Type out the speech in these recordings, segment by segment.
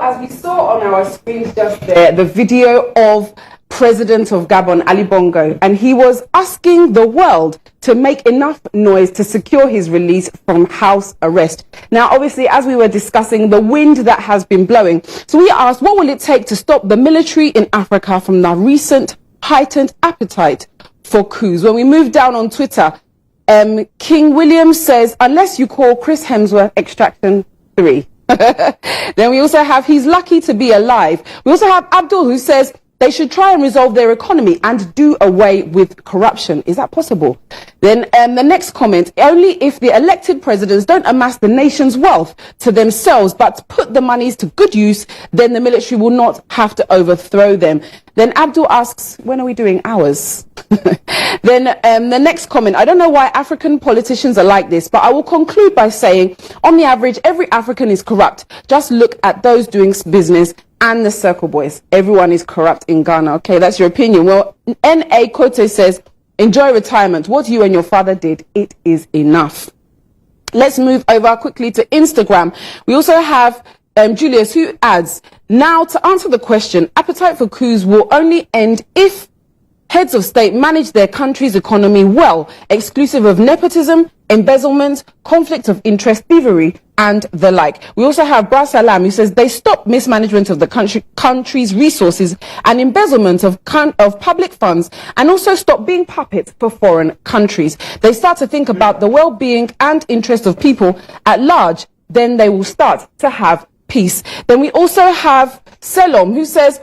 as we saw on our screens just there, the video of President of Gabon, Ali Bongo, and he was asking the world to make enough noise to secure his release from house arrest. Now, obviously, as we were discussing, the wind that has been blowing. So we asked, what will it take to stop the military in Africa from the recent heightened appetite for coups? When we move down on Twitter, King William says, unless you call Chris Hemsworth Extraction 3. Then we also have, he's lucky to be alive. We also have Abdul, who says they should try and resolve their economy and do away with corruption. Is that possible? Then the next comment, only if the elected presidents don't amass the nation's wealth to themselves but put the monies to good use, then the military will not have to overthrow them. Then Abdul asks, when are we doing ours? Then the next comment, I don't know why African politicians are like this, but I will conclude by saying, on the average, every African is corrupt. Just look at those doing business and the circle boys. Everyone is corrupt in Ghana. Okay, that's your opinion. Well, N.A. Kote says, enjoy retirement. What you and your father did, it is enough. Let's move over quickly to Instagram. We also have Julius, who adds, now to answer the question, appetite for coups will only end if heads of state manage their country's economy well, exclusive of nepotism, embezzlement, conflict of interest, thievery, and the like. We also have Bras Salam, who says they stop mismanagement of the country's resources and embezzlement of public funds, and also stop being puppets for foreign countries. They start to think about the well-being and interest of people at large, then they will start to have peace. Then we also have Selom, who says,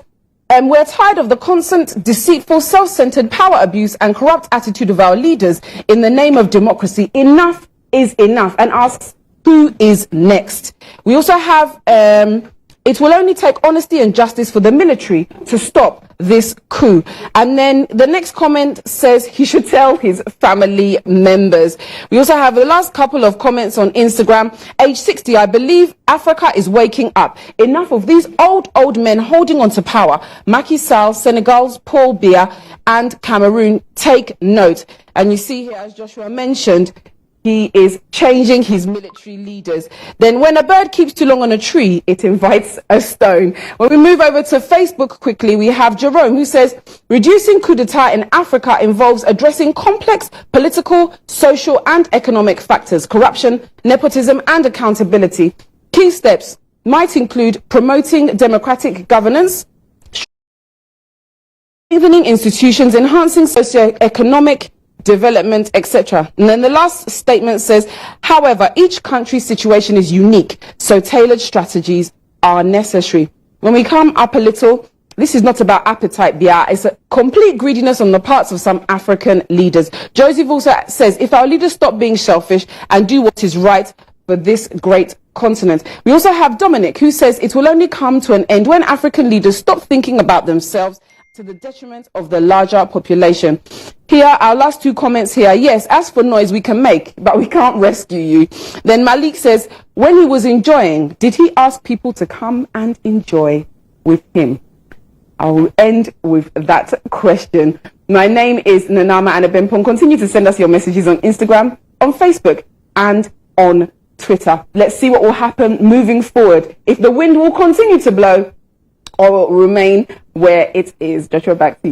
we're tired of the constant, deceitful, self-centered power abuse and corrupt attitude of our leaders in the name of democracy. Enough is enough, and asks, who is next? We also have, it will only take honesty and justice for the military to stop this coup. And then the next comment says he should tell his family members. We also have the last couple of comments on Instagram. Age 60, I believe Africa is waking up. Enough of these old men holding on to power. Macky Sall, Senegal's Paul Biya, and Cameroon, take note. And you see here, as Joshua mentioned, he is changing his military leaders. Then when a bird keeps too long on a tree, it invites a stone. When we move over to Facebook quickly, we have Jerome, who says, reducing coup d'etat in Africa involves addressing complex political, social and economic factors, corruption, nepotism and accountability. Key steps might include promoting democratic governance, strengthening institutions, enhancing socio-economic development, etc. And then the last statement says, however, each country's situation is unique, so tailored strategies are necessary. When we come up a little, this is not about appetite, Bia. It's a complete greediness on the parts of some African leaders. Joseph also says, if our leaders stop being selfish and do what is right for this great continent. We also have Dominic, who says it will only come to an end when African leaders stop thinking about themselves to the detriment of the larger population. Here, our last two comments here. Yes, as for noise we can make, but we can't rescue you. Then Malik says, when he was enjoying, did he ask people to come and enjoy with him? I will end with that question. My name is Nanama Anabempong. Continue to send us your messages on Instagram, on Facebook, and on Twitter. Let's see what will happen moving forward. If the wind will continue to blow, or will remain where it is. Joshua, back to you.